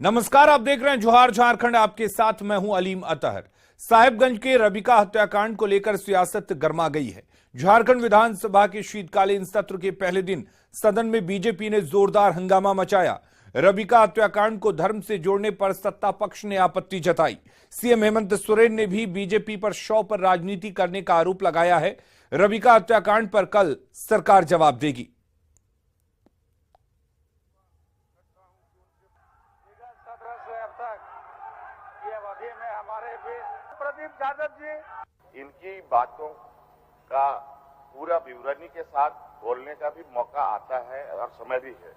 नमस्कार, आप देख रहे हैं जोहार झारखंड। आपके साथ मैं हूं अलीम अतहर। साहिबगंज के रबिका हत्याकांड को लेकर सियासत गर्मा गई है। झारखंड विधानसभा के शीतकालीन सत्र के पहले दिन सदन में बीजेपी ने जोरदार हंगामा मचाया। रबिका हत्याकांड को धर्म से जोड़ने पर सत्ता पक्ष ने आपत्ति जताई। सीएम हेमंत सोरेन ने भी बीजेपी पर शव पर राजनीति करने का आरोप लगाया है। रबिका हत्याकांड पर कल सरकार जवाब देगी। प्रदीप यादव जी, इनकी बातों का पूरा विवरणी के साथ बोलने का भी मौका आता है और समय भी है।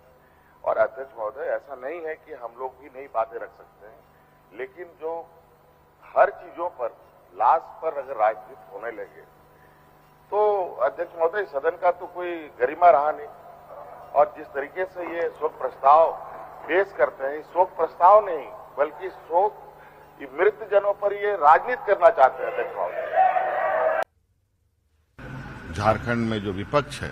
और अध्यक्ष महोदय, ऐसा नहीं है कि हम लोग भी नई बातें रख सकते हैं, लेकिन जो हर चीजों पर लाश पर अगर राजनीति होने लगे तो अध्यक्ष महोदय, सदन का तो कोई गरिमा रहा नहीं। और जिस तरीके से ये शोक प्रस्ताव पेश करते हैं, शोक प्रस्ताव नहीं बल्कि शोक मृत जनों पर ये राजनीति करना चाहते हैं अध्यक्ष महोदय। झारखंड में जो विपक्ष है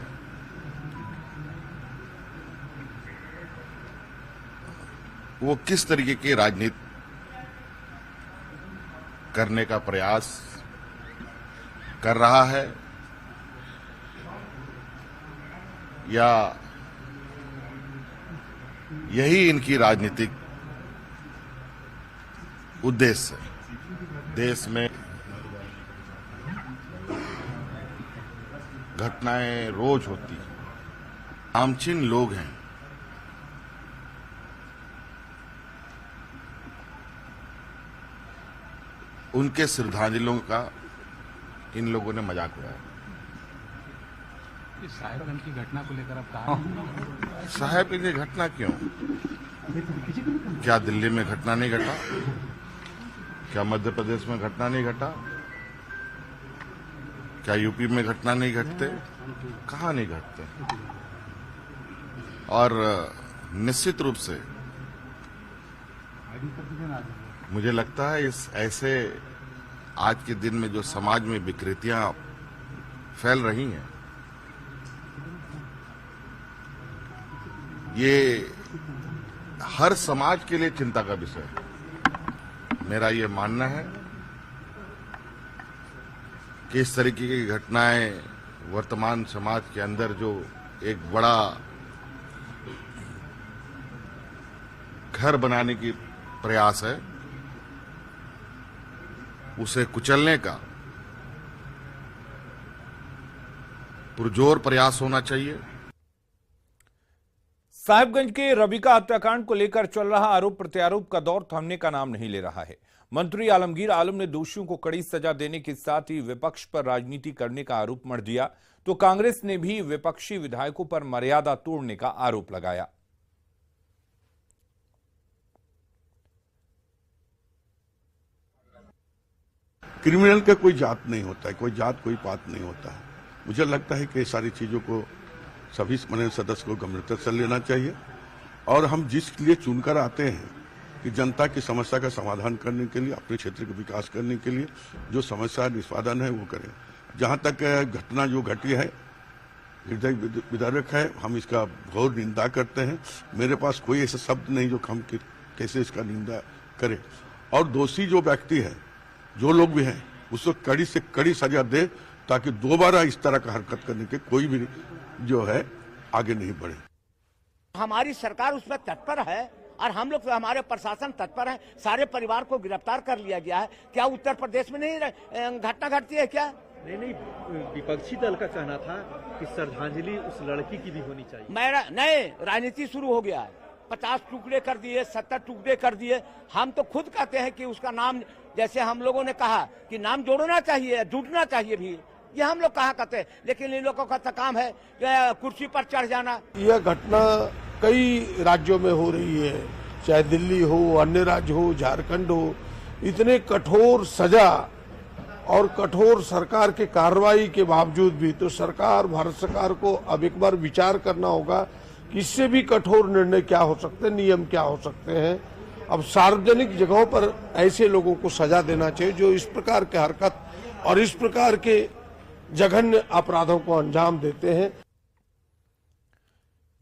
वो किस तरीके की राजनीति करने का प्रयास कर रहा है या यही इनकी राजनीतिक उद्देश्य है। देश में घटनाएं रोज होती हैं, नामचीन लोग हैं, उनके श्रद्धांजलियों का इन लोगों ने मजाक उड़ाया। साहिबगंज की घटना को लेकर आप कहा? साहिबगंज की घटना क्यों? क्या दिल्ली में घटना नहीं घटा? क्या मध्य प्रदेश में घटना नहीं घटा? क्या यूपी में घटना नहीं घटते? कहाँ नहीं घटते? और निश्चित रूप से मुझे लगता है इस ऐसे आज के दिन में जो समाज में विकृतियां फैल रही हैं, ये हर समाज के लिए चिंता का विषय है। मेरा ये मानना है कि इस तरीके की घटनाएं वर्तमान समाज के अंदर जो एक बड़ा घर बनाने की प्रयास है, उसे कुचलने का पुरजोर प्रयास होना चाहिए। साहिबगंज के रबिका हत्याकांड को लेकर चल रहा आरोप प्रत्यारोप का दौर थमने का नाम नहीं ले रहा है। मंत्री आलमगीर आलम ने दोषियों को कड़ी सजा देने के साथ ही विपक्ष पर राजनीति करने का आरोप मढ़ दिया, तो कांग्रेस ने भी विपक्षी विधायकों पर मर्यादा तोड़ने का आरोप लगाया। क्रिमिनल का कोई जात नहीं होता है, कोई जात कोई पात नहीं होता है। मुझे लगता है कि सारी चीजों को सभी सदस्य को गंभीरता से लेना चाहिए और हम जिस लिए चुनकर आते हैं कि जनता की समस्या का समाधान करने के लिए, अपने क्षेत्र का विकास करने के लिए जो समस्या निष्पादन है वो करें। जहां तक घटना जो घटी है हृदय विदारक है, हम इसका घोर निंदा करते हैं। मेरे पास कोई ऐसा शब्द नहीं जो हम कैसे इसका निंदा करें। और दोषी जो व्यक्ति है, जो लोग भी हैं, उसको कड़ी से कड़ी सजा दे ताकि दोबारा इस तरह का हरकत करने के कोई भी जो है आगे नहीं बढ़े। हमारी सरकार उसमें तत्पर है और हम लोग हमारे प्रशासन तत्पर है। सारे परिवार को गिरफ्तार कर लिया गया है। क्या उत्तर प्रदेश में नहीं घटना घटती है क्या? नहीं, विपक्षी दल का कहना था कि श्रद्धांजलि उस लड़की की भी होनी चाहिए। मेरा नहीं, राजनीति शुरू हो गया है। 50 टुकड़े कर दिए, 70 टुकड़े कर दिए। हम तो खुद कहते हैं कि उसका नाम, जैसे हम लोगों ने कहा कि नाम जोड़ना चाहिए, जुड़ना चाहिए भी, ये हम लोग कहा करते हैं, लेकिन इन लोगों का तो काम है कुर्सी पर चढ़ जाना। यह घटना कई राज्यों में हो रही है, चाहे दिल्ली हो, अन्य राज्य हो, झारखंड हो। इतने कठोर सजा और कठोर सरकार के कार्रवाई के बावजूद भी तो भारत सरकार को अब एक बार विचार करना होगा कि इससे भी कठोर निर्णय क्या हो सकते हैं, नियम क्या हो सकते हैं। अब सार्वजनिक जगहों पर ऐसे लोगों को सजा देना चाहिए जो इस प्रकार के हरकत और इस प्रकार के जघन्य अपराधों को अंजाम देते हैं।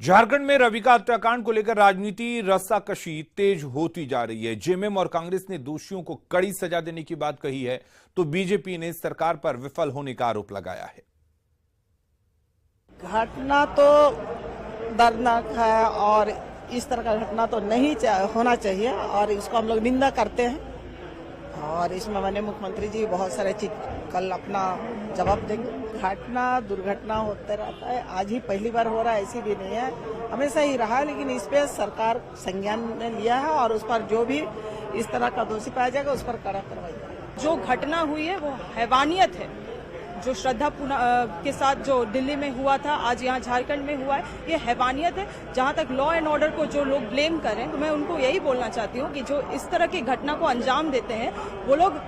झारखंड में रविका हत्याकांड को लेकर राजनीति रस्साकशी तेज होती जा रही है। जेएमएम और कांग्रेस ने दोषियों को कड़ी सजा देने की बात कही है, तो बीजेपी ने सरकार पर विफल होने का आरोप लगाया है। घटना तो दर्दनाक है और इस तरह का घटना तो नहीं होना चाहिए और इसको हम लोग निंदा करते हैं। और इसमें माननीय मुख्यमंत्री जी बहुत सारे चीज कल अपना जवाब देंगे। घटना दुर्घटना होते रहता है, आज ही पहली बार हो रहा है ऐसी भी नहीं है, हमेशा ही रहा। लेकिन इस पे सरकार संज्ञान में लिया है और उस पर जो भी इस तरह का दोषी पाया जाएगा उस पर कड़ा कार्रवाई करेगा। जो घटना हुई है वो हैवानियत है। जो श्रद्धा के साथ जो दिल्ली में हुआ था, आज यहाँ झारखंड में हुआ है, ये हैवानियत है। जहाँ तक लॉ एंड ऑर्डर को जो लोग ब्लेम कर रहे हैं, तो मैं उनको यही बोलना चाहती हूँ कि जो इस तरह की घटना को अंजाम देते हैं वो लोग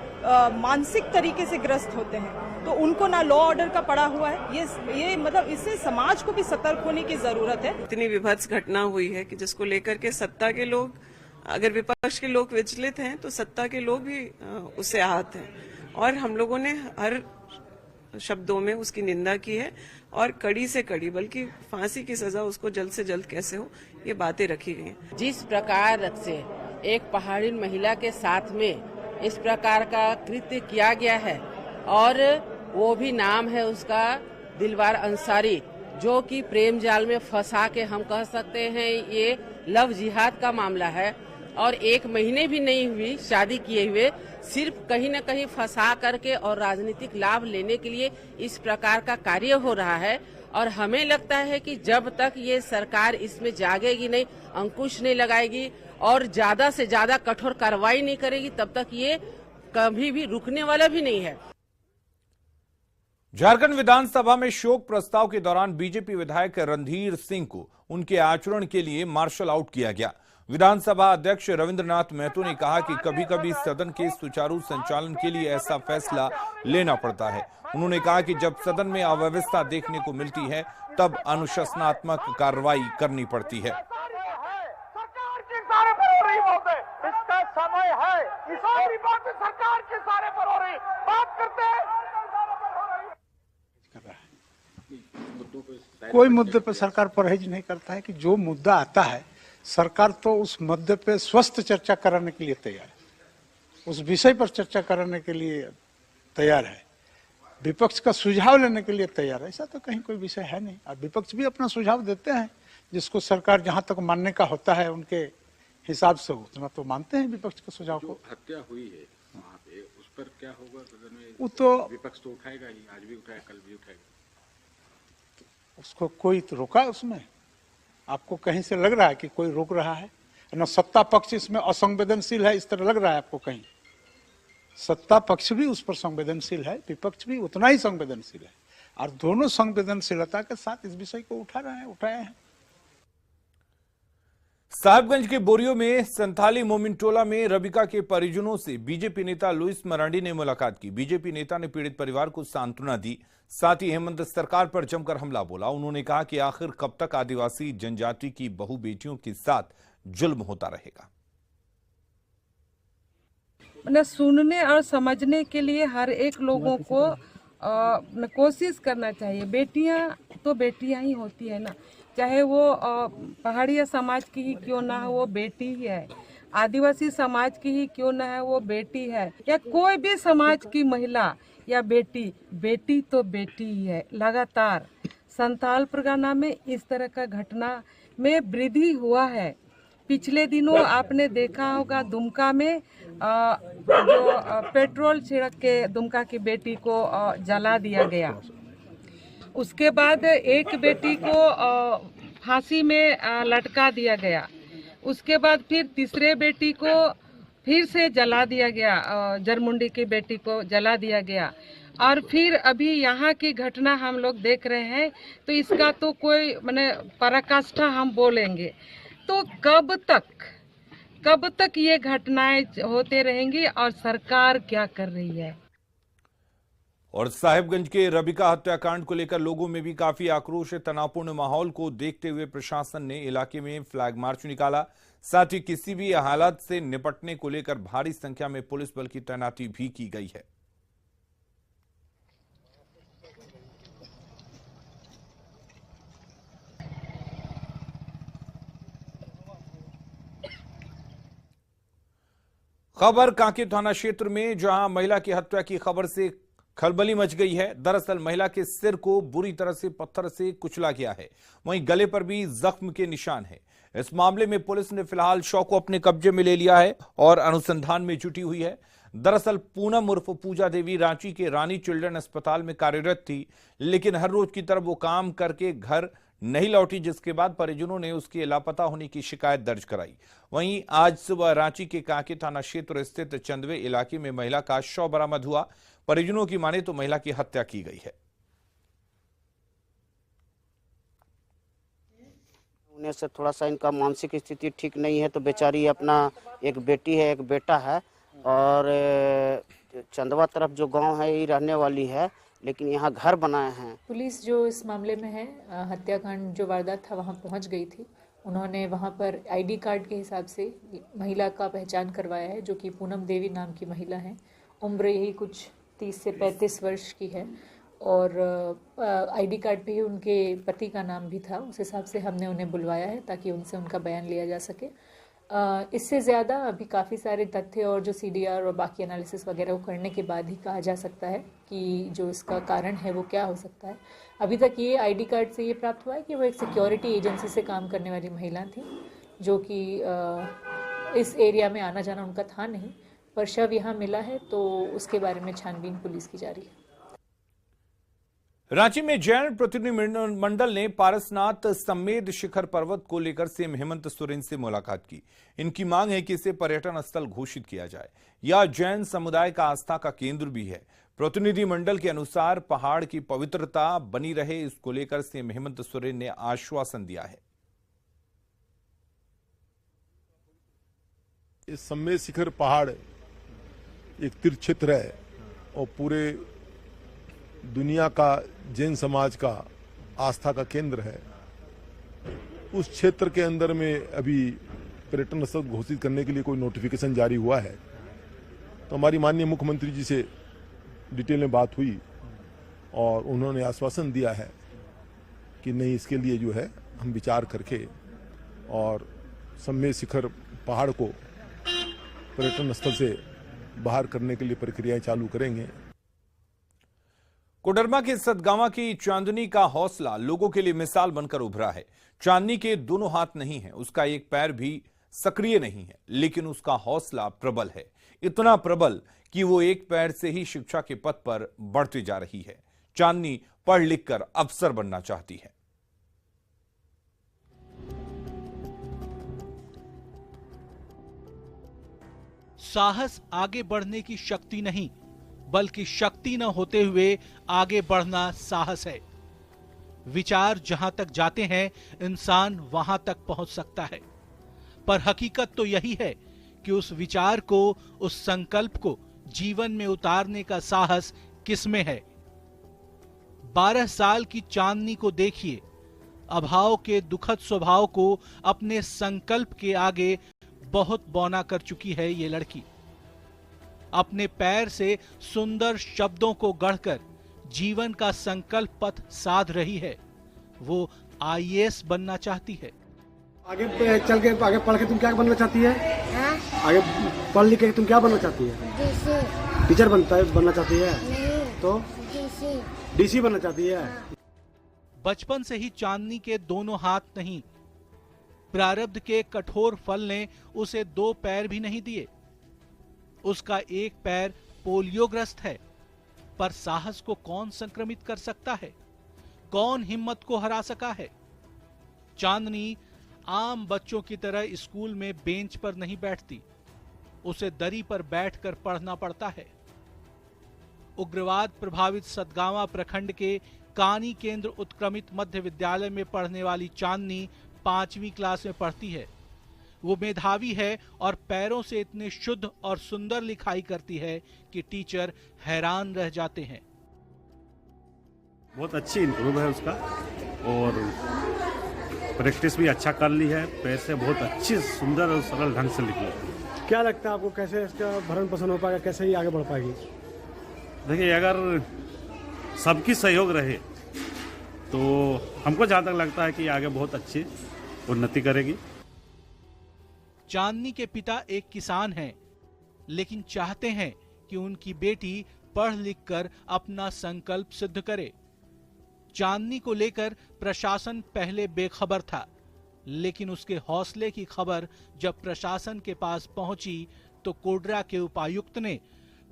मानसिक तरीके से ग्रस्त होते हैं। तो उनको ना लॉ ऑर्डर का पड़ा हुआ है, ये मतलब इससे समाज को भी सतर्क होने की जरूरत है। इतनी विभत्स घटना हुई है कि जिसको लेकर के सत्ता के लोग, अगर विपक्ष के लोग विचलित हैं तो सत्ता के लोग भी उससे आहत हैं। और हम लोगों ने हर शब्दों में उसकी निंदा की है और कड़ी से कड़ी, बल्कि फांसी की सजा उसको जल्द से जल्द कैसे हो, ये बातें रखी गई हैं। जिस प्रकार से एक पहाड़ी महिला के साथ में इस प्रकार का कृत्य किया गया है और वो भी नाम है उसका दिलवार अंसारी, जो कि प्रेम जाल में फंसा के हम कह सकते हैं ये लव जिहाद का मामला है। और 1 महीने भी नहीं हुई शादी किए हुए, सिर्फ कहीं न कहीं फंसा करके और राजनीतिक लाभ लेने के लिए इस प्रकार का कार्य हो रहा है। और हमें लगता है कि जब तक ये सरकार इसमें जागेगी नहीं, अंकुश नहीं लगाएगी और ज्यादा से ज्यादा कठोर कार्रवाई नहीं करेगी, तब तक ये कभी भी रुकने वाला भी नहीं है। झारखंड विधानसभा में शोक प्रस्ताव के दौरान बीजेपी विधायक रणधीर सिंह को उनके आचरण के लिए मार्शल आउट किया गया। विधानसभा अध्यक्ष रविंद्रनाथ महतो ने कहा कि कभी कभी सदन के सुचारू संचालन के लिए ऐसा फैसला लेना पड़ता है। उन्होंने कहा कि जब सदन में अव्यवस्था देखने को मिलती है तब अनुशासनात्मक कार्रवाई करनी पड़ती है। सरकार के सारे पर हो रही इसका समय है, सारी बातें सरकार के सारे पर हो रही, बात करते हैं। कोई मुद्दे पर सरकार परहेज नहीं करता है कि जो मुद्दा आता है सरकार तो उस मुद्दे पे स्वस्थ चर्चा कराने के लिए तैयार है, उस विषय पर चर्चा कराने के लिए तैयार है, विपक्ष का सुझाव लेने के लिए तैयार है। ऐसा तो कहीं कोई विषय है नहीं। और विपक्ष भी अपना सुझाव देते हैं, जिसको सरकार जहां तक मानने का होता है उनके हिसाब से उतना तो मानते हैं विपक्ष के सुझाव को। हत्या हुई है वहाँ पे, उस पर क्या होगा सदन में? वो तो विपक्ष तो उठाएगा ही, आज भी उठाया, कल भी उठाएगा। उसको कोई तो रोका है उसमें? आपको कहीं से लग रहा है कि कोई रोक रहा है? न सत्ता पक्ष इसमें असंवेदनशील है इस तरह लग रहा है आपको कहीं? सत्ता पक्ष भी उस पर संवेदनशील है, विपक्ष भी उतना ही संवेदनशील है और दोनों संवेदनशीलता के साथ इस विषय को उठाए हैं। साहिबगंज के बोरियो में संथाली मोमिन टोला में रबिका के परिजनों से बीजेपी नेता लुइस मरांडी ने मुलाकात की। बीजेपी नेता ने पीड़ित परिवार को सांत्वना दी, साथ ही हेमंत सरकार पर जमकर हमला बोला। उन्होंने कहा कि आखिर कब तक आदिवासी जनजाति की बहू बेटियों के साथ जुल्म होता रहेगा। सुनने और समझने के लिए हर एक लोगों को कोशिश करना चाहिए। बेटियां तो बेटियां ही होती है ना, चाहे वो पहाड़िया समाज की ही क्यों ना हो, वो बेटी ही है। आदिवासी समाज की ही क्यों ना है, वो बेटी है। या कोई भी समाज की महिला या बेटी तो बेटी ही है। लगातार संथाल परगना में इस तरह का घटना में वृद्धि हुआ है। पिछले दिनों आपने देखा होगा दुमका में जो पेट्रोल छिड़क के दुमका की बेटी को जला दिया गया। उसके बाद एक बेटी को फांसी में लटका दिया गया। उसके बाद फिर तीसरे बेटी को फिर से जला दिया गया, जरमुंडी की बेटी को जला दिया गया। और फिर अभी यहाँ की घटना हम लोग देख रहे हैं, तो इसका तो कोई माने पराकाष्ठा हम बोलेंगे तो कब तक ये घटनाएं होते रहेंगी और सरकार क्या कर रही है। और साहिबगंज के रबिका हत्याकांड को लेकर लोगों में भी काफी आक्रोश है। तनावपूर्ण माहौल को देखते हुए प्रशासन ने इलाके में फ्लैग मार्च निकाला, साथ ही किसी भी हालात से निपटने को लेकर भारी संख्या में पुलिस बल की तैनाती भी की गई है। खबर कांके थाना क्षेत्र में, जहां महिला की हत्या की खबर से खलबली मच गई है। दरअसल महिला के सिर को बुरी तरह से पत्थर से कुचला गया है, वहीं गले पर भी जख्म के निशान है। इस मामले में पुलिस ने फिलहाल शव को अपने कब्जे में ले लिया है और अनुसंधान में जुटी हुई है। दरअसल पूनम उर्फ पूजा देवी रांची के रानी चिल्ड्रन अस्पताल में कार्यरत थी, लेकिन हर रोज की तरह वो काम करके घर नहीं लौटी, जिसके बाद परिजनों ने उसके लापता होने की शिकायत दर्ज कराई। वहीं आज सुबह रांची के कांके थाना क्षेत्र स्थित चंदवे इलाके में महिला का शव बरामद हुआ। परिजनों की माने तो महिला की हत्या की गई है। उन्हें से थोड़ा सा इनका मानसिक स्थिति ठीक नहीं है, तो बेचारी अपना एक बेटी है एक बेटा है और चंदवा तरफ जो गांव है ये रहने वाली है, लेकिन यहाँ घर बनाए हैं। पुलिस जो इस मामले में है, हत्याकांड जो वारदात था वहाँ पहुँच गई थी। उन्होंने वहाँ पर आईडी कार्ड के हिसाब से महिला का पहचान करवाया है, जो कि पूनम देवी नाम की महिला है। उम्र यही कुछ 30 से 35 वर्ष की है और आईडी कार्ड पे ही उनके पति का नाम भी था। उस हिसाब से हमने उन्हें बुलवाया है ताकि उनसे उनका बयान लिया जा सके। इससे ज़्यादा अभी काफ़ी सारे तथ्य और जो सीडीआर और बाकी एनालिसिस वगैरह को करने के बाद ही कहा जा सकता है कि जो इसका कारण है वो क्या हो सकता है। अभी तक ये आईडी कार्ड से ये प्राप्त हुआ है कि वो एक सिक्योरिटी एजेंसी से काम करने वाली महिला थी, जो कि इस एरिया में आना जाना उनका था नहीं, पर शव यहाँ मिला है तो उसके बारे में छानबीन पुलिस की जा रही है। रांची में जैन प्रतिनिधिमंडल ने पारसनाथ समेत शिखर पर्वत को लेकर सीएम हेमंत सोरेन से मुलाकात की। इनकी मांग है कि इसे पर्यटन स्थल घोषित किया जाए। यह जैन समुदाय का आस्था का केंद्र भी है। प्रतिनिधिमंडल के अनुसार पहाड़ की पवित्रता बनी रहे, इसको लेकर सीएम हेमंत सोरेन ने आश्वासन दिया है। इस समेत शिखर पहाड़ एक तीर्थ क्षेत्र है और पूरे दुनिया का जैन समाज का आस्था का केंद्र है। उस क्षेत्र के अंदर में अभी पर्यटन स्थल घोषित करने के लिए कोई नोटिफिकेशन जारी हुआ है, तो हमारी माननीय मुख्यमंत्री जी से डिटेल में बात हुई और उन्होंने आश्वासन दिया है कि नहीं, इसके लिए जो है हम विचार करके और समेत शिखर पहाड़ को पर्यटन स्थल से बाहर करने के लिए प्रक्रियाएं चालू करेंगे। कोडरमा के सतगावा की चांदनी का हौसला लोगों के लिए मिसाल बनकर उभरा है। चांदनी के दोनों हाथ नहीं है, उसका एक पैर भी सक्रिय नहीं है, लेकिन उसका हौसला प्रबल है। इतना प्रबल कि वो एक पैर से ही शिक्षा के पथ पर बढ़ती जा रही है। चांदनी पढ़ लिख कर अफसर बनना चाहती है। साहस आगे बढ़ने की शक्ति नहीं, बल्कि शक्ति न होते हुए आगे बढ़ना साहस है। विचार जहां तक जाते हैं, इंसान वहां तक पहुंच सकता है, पर हकीकत तो यही है कि उस विचार को, उस संकल्प को जीवन में उतारने का साहस किसमें है। 12 साल की चांदनी को देखिए, अभाव के दुखद स्वभाव को अपने संकल्प के आगे बहुत बौना कर चुकी है ये लड़की। अपने पैर से सुंदर शब्दों को गढ़कर जीवन का संकल्प पथ साध रही है। वो आईएएस बनना चाहती है। आगे चल के आगे पढ़ के तुम क्या बनना चाहती है? आगे पढ़ लिख के तुम क्या बनना चाहती है? टीचर बनना चाहती है? तो डीसी बनना चाहती है। बचपन से ही चांदनी के दोनों हाथ नहीं, प्रारब्ध के कठोर फल ने उसे 2 पैर भी नहीं दिए। उसका एक पैर पोलियोग्रस्त है, पर साहस को कौन संक्रमित कर सकता है? कौन हिम्मत को हरा सका है? चांदनी आम बच्चों की तरह स्कूल में बेंच पर नहीं बैठती, उसे दरी पर बैठकर पढ़ना पड़ता है। उग्रवाद प्रभावित सतगावा प्रखंड के कानी केंद्र उत्क्रमित मध्य विद्यालय में पढ़ने वाली चांदनी 5वीं क्लास में पढ़ती है। वो मेधावी है और पैरों से इतने शुद्ध और सुंदर लिखाई करती है कि टीचर हैरान रह जाते हैं। बहुत अच्छी इम्प्रूव है उसका और प्रैक्टिस भी अच्छा कर ली है। पैर से बहुत अच्छी, सुंदर और सरल ढंग से लिखी है। क्या लगता है आपको, कैसे इसका भरण पोषण हो पाएगा, कैसे ही आगे बढ़ पाएगी? देखिए, अगर सबकी सहयोग रहे तो हमको जहाँ तक लगता है कि आगे बहुत अच्छी उन्नति करेगी। चांदनी के पिता एक किसान हैं, लेकिन चाहते हैं कि उनकी बेटी पढ़ लिख कर अपना संकल्प सिद्ध करे। चांदनी को लेकर प्रशासन पहले बेखबर था, लेकिन उसके हौसले की खबर जब प्रशासन के पास पहुंची तो कोडरा के उपायुक्त ने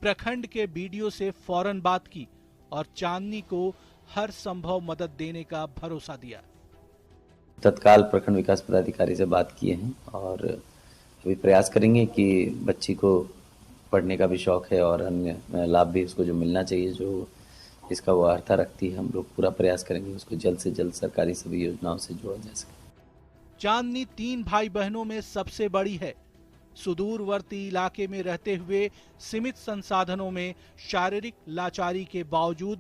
प्रखंड के बीडीओ से फौरन बात की और चांदनी को हर संभव मदद देने का भरोसा दिया। तत्काल प्रखंड विकास पदाधिकारी से बात किए हैं और अभी प्रयास करेंगे कि बच्ची को पढ़ने का भी शौक है और अन्य लाभ भी उसको जो मिलना चाहिए, जो इसका वो अर्था रखती है, हम लोग पूरा प्रयास करेंगे उसको जल्द से जल्द सरकारी सभी योजनाओं से जोड़ा जा सके। चांदनी 3 भाई बहनों में सबसे बड़ी है। सुदूरवर्ती इलाके में रहते हुए सीमित संसाधनों में शारीरिक लाचारी के बावजूद